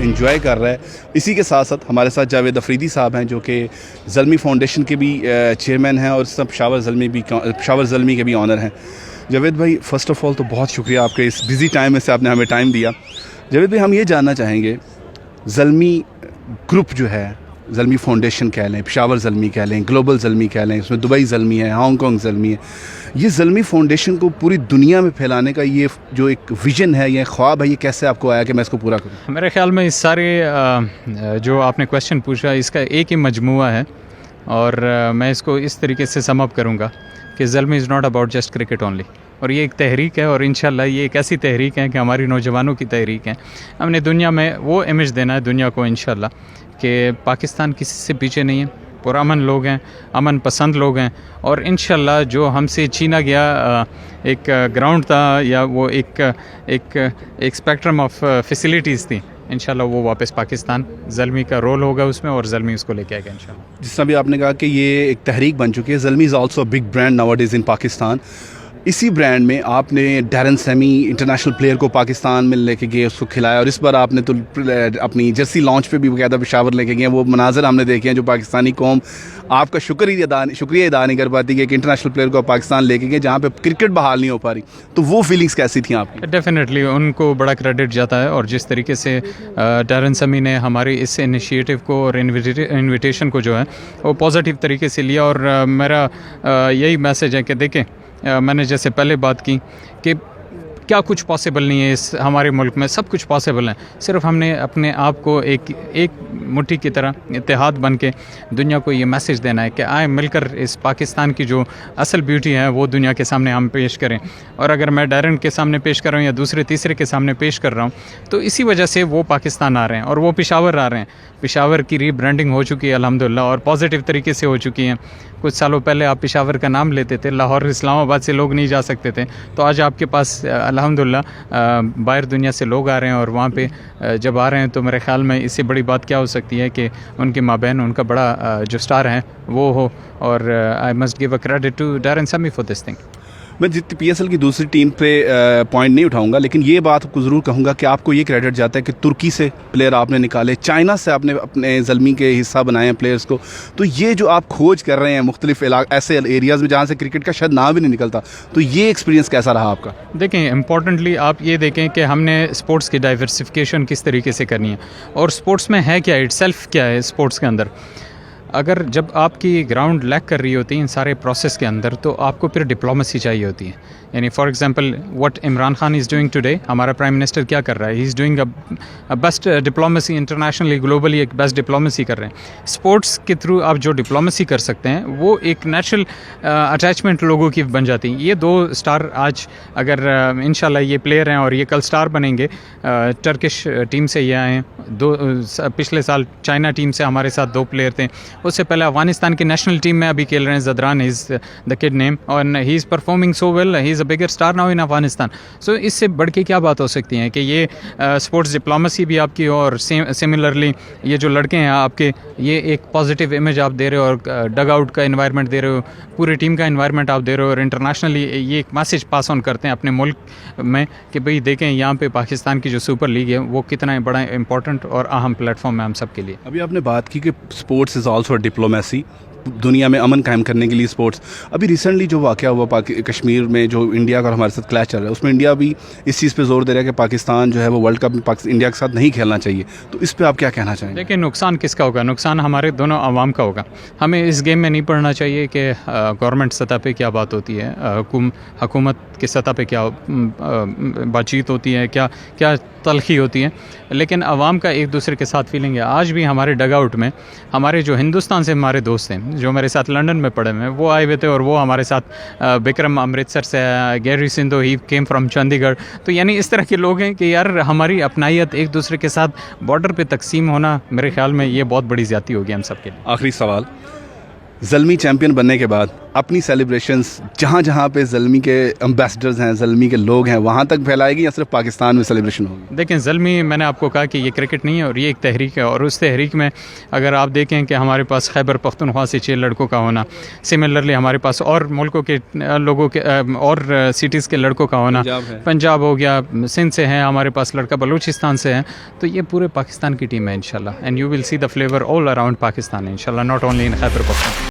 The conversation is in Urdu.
انجوائے کر رہا ہے. اسی کے ساتھ ساتھ ہمارے ساتھ جاوید افریدی صاحب ہیں جو کہ زلمی فاؤنڈیشن کے بھی چیئرمین ہیں اور پشاور زلمی کے بھی آنر ہیں. جاوید بھائی فرسٹ آف آل تو بہت شکریہ آپ کے اس بزی ٹائم میں سے آپ نے ہمیں ٹائم دیا. جاوید بھائی ہم یہ جاننا چاہیں گے زلمی گروپ جو ہے, زلمی فاؤنڈیشن کہہ لیں, پشاور زلمی کہہ لیں, گلوبل زلمی کہہ لیں, اس میں دبئی زلمی ہے, ہانگ کانگ زلمی ہے, یہ زلمی فاؤنڈیشن کو پوری دنیا میں پھیلانے کا یہ جو ایک ویژن ہے, یہ خواب ہے, یہ کیسے آپ کو آیا کہ میں اس کو پورا کروں؟ میرے خیال میں اس سارے جو آپ نے کویشچن پوچھا اس کا ایک ہی مجموعہ ہے, اور میں اس کو اس طریقے سے سم اپ کروں گا کہ Zalmi is not about just cricket only, اور یہ ایک تحریک ہے, اور انشاءاللہ یہ ایک ایسی تحریک ہے کہ ہماری نوجوانوں کی تحریک ہے. ہم نے دنیا میں وہ امیج دینا ہے دنیا کو انشاءاللہ کہ پاکستان کسی سے پیچھے نہیں ہے, پرامن لوگ ہیں, امن پسند لوگ ہیں, اور انشاءاللہ جو ہم سے چھینا گیا ایک گراؤنڈ تھا یا وہ ایک اسپیکٹرم آف فیسلٹیز تھی, انشاءاللہ وہ واپس پاکستان, زلمی کا رول ہوگا اس میں اور زلمی اس کو لے کے آئے گا انشاءاللہ. جس طرح بھی آپ نے کہا کہ یہ ایک تحریک بن چکی ہے, Zalmi is also a big brand nowadays in Pakistan. اسی برانڈ میں آپ نے ڈیرن سیمی انٹرنیشنل پلیئر کو پاکستان میں لے کے گئے, اس کو کھلایا, اور اس بار آپ نے تو اپنی جرسی لانچ پہ بھی باقاعدہ پشاور لے کے گئے. وہ مناظر ہم نے دیکھے ہیں جو پاکستانی قوم آپ کا شکریہ ادا نہیں کر پاتی کہ ایک انٹرنیشنل پلیئر کو پاکستان لے کے گئے جہاں پہ کرکٹ بحال نہیں ہو پا رہی. تو وہ فیلنگس کیسی تھیں آپ کی؟ ڈیفینیٹلی ان کو بڑا کریڈٹ جاتا ہے, اور جس طریقے سے ڈیرن سیمی نے ہماری اس انیشیٹو کو اور انویٹیشن کو جو ہے وہ پازیٹیو طریقے سے لیا. اور میرا یہی میسج ہے کہ دیکھیں, میں نے جیسے پہلے بات کی کہ کیا کچھ پاسبل نہیں ہے اس ہمارے ملک میں, سب کچھ پاسبل ہے. صرف ہم نے اپنے آپ کو ایک مٹھی کی طرح اتحاد بن کے دنیا کو یہ میسج دینا ہے کہ آئے مل کر اس پاکستان کی جو اصل بیوٹی ہے وہ دنیا کے سامنے ہم پیش کریں. اور اگر میں ڈیرن کے سامنے پیش کر رہا ہوں یا دوسرے تیسرے کے سامنے پیش کر رہا ہوں تو اسی وجہ سے وہ پاکستان آ رہے ہیں اور وہ پشاور آ رہے ہیں. پشاور کی ری برانڈنگ ہو چکی ہے الحمدللہ, اور پازیٹیو طریقے سے ہو چکی ہیں. کچھ سالوں پہلے آپ پشاور کا نام لیتے تھے, لاہور اسلام آباد سے لوگ نہیں جا سکتے تھے, تو آج آپ کے پاس الحمدللہ باہر دنیا سے لوگ آ رہے ہیں, اور وہاں پہ جب آ رہے ہیں تو میرے خیال میں اس سے بڑی بات کیا ہو سکتی ہے کہ ان کے مابین ان کا بڑا جو سٹار ہیں وہ ہو. اور I must give a credit to Darren Sammy for this thing. میں جتنی پی ایس ایل کی دوسری ٹیم پہ پوائنٹ نہیں اٹھاؤں گا, لیکن یہ بات کو ضرور کہوں گا کہ آپ کو یہ کریڈٹ جاتا ہے کہ ترکی سے پلیئر آپ نے نکالے, چائنا سے آپ نے اپنے زلمی کے حصہ بنائے ہیں پلیئرس کو. تو یہ جو آپ کھوج کر رہے ہیں مختلف ایسے ایریاز میں جہاں سے کرکٹ کا شاید نام بھی نہیں نکلتا, تو یہ ایکسپیرینس کیسا رہا آپ کا؟ دیکھیں, امپورٹنٹلی آپ یہ دیکھیں کہ ہم نے اسپورٹس کی ڈائیورسفیکیشن کس طریقے سے کرنی ہے, اور اسپورٹس میں ہے کیا, اٹ سیلف کیا ہے اسپورٹس کے اندر. اگر جب آپ کی گراؤنڈ لیک کر رہی ہوتی ہے ان سارے پروسیس کے اندر, تو آپ کو پھر ڈپلومیسی چاہیے ہوتی ہے. یعنی for example what Imran Khan is doing today, ہمارا پرائم منسٹر کیا کر رہا ہے, he is doing best diplomacy internationally globally, ایک بیسٹ ڈپلومیسی کر رہے ہیں. اسپورٹس کے تھرو آپ جو ڈپلومیسی کر سکتے ہیں وہ ایک نیچرل اٹیچمنٹ لوگوں کی بن جاتی ہیں. یہ دو سٹار آج اگر انشاءاللہ یہ پلیئر ہیں اور یہ کل سٹار بنیں گے, ٹرکش ٹیم سے یہ آئے ہیں, پچھلے سال چائنا ٹیم سے ہمارے ساتھ 2 پلیئر تھے, اس سے پہلے افغانستان کی نیشنل ٹیم میں ابھی کھیل رہے ہیں, زدران از دا کڈ نیم, اور he is performing so well, he is a bigger star now in Afghanistan. So اس سے بڑھ کے کیا بات ہو سکتی ہے کہ یہ اسپورٹس ڈپلومیسی بھی آپ کی ہو, اور سملرلی یہ جو لڑکے ہیں آپ کے, یہ ایک پازیٹیو امیج آپ دے رہے ہو, اور ڈگ آؤٹ کا انوائرمنٹ دے رہے ہو, پوری ٹیم کا انوائرمنٹ آپ دے رہے ہو, اور انٹرنیشنلی یہ ایک میسج پاس آن کرتے ہیں اپنے ملک میں کہ بھئی دیکھیں یہاں پہ پاکستان کی جو سپر لیگ ہے وہ کتنا بڑا امپورٹنٹ اور اہم پلیٹ فارم ہے ہم سب کے لیے. ابھی آپ نے بات کی کہ اسپورٹس از آلسو ڈپلومیسی, دنیا میں امن قائم کرنے کے لیے اسپورٹس. ابھی ریسنٹلی جو واقعہ ہوا کشمیر میں, جو انڈیا کا ہمارے ساتھ کلیش چل رہا ہے, اس میں انڈیا بھی اس چیز پہ زور دے رہا ہے کہ پاکستان جو ہے وہ ورلڈ کپ انڈیا کے ساتھ نہیں کھیلنا چاہیے. تو اس پہ آپ کیا کہنا چاہیں گے؟ لیکن نقصان کس کا ہوگا؟ نقصان ہمارے دونوں عوام کا ہوگا. ہمیں اس گیم میں نہیں پڑھنا چاہیے کہ گورنمنٹ سطح پہ کیا بات ہوتی ہے, حکومت کی سطح پہ کیا بات چیت ہوتی ہے, کیا تلخی ہوتی ہے, لیکن عوام کا ایک دوسرے کے ساتھ فیلنگ ہے. آج بھی ہمارے ڈگ آؤٹ میں ہمارے جو ہندوستان سے ہمارے دوست ہیں جو میرے ساتھ لنڈن میں پڑھے ہوئے ہیں, وہ آئے ہوئے تھے, اور وہ ہمارے ساتھ بکرم امرتسر سے, گیری Sindhu he came from Chandi گڑھ. تو یعنی اس طرح کے لوگ ہیں کہ یار ہماری اپنائیت ایک دوسرے کے ساتھ بارڈر پہ تقسیم ہونا, میرے خیال میں یہ بہت بڑی زیادتی ہوگی ہم سب کے لیے. آخری سوال, زلمی چیمپئن بننے کے بعد اپنی سیلیبریشنز جہاں جہاں پہ زلمی کے امبیسڈرز ہیں, زلمی کے لوگ ہیں, وہاں تک پھیلائے گی یا صرف پاکستان میں سیلیبریشن ہوگی؟ دیکھیں زلمی, میں نے آپ کو کہا کہ یہ کرکٹ نہیں ہے اور یہ ایک تحریک ہے, اور اس تحریک میں اگر آپ دیکھیں کہ ہمارے پاس خیبر پختونخوا سے 6 لڑکوں کا ہونا, سملرلی ہمارے پاس اور ملکوں کے لوگوں کے اور سٹیز کے لڑکوں کا ہونا, پنجاب ہو گیا, سندھ سے ہیں ہمارے پاس لڑکا, بلوچستان سے ہیں, تو یہ پورے پاکستان کی ٹیم ہے انشاءاللہ, and you will see the flavour all around Pakistan انشاءاللہ, not only in Khyber Pakhtunkhwa.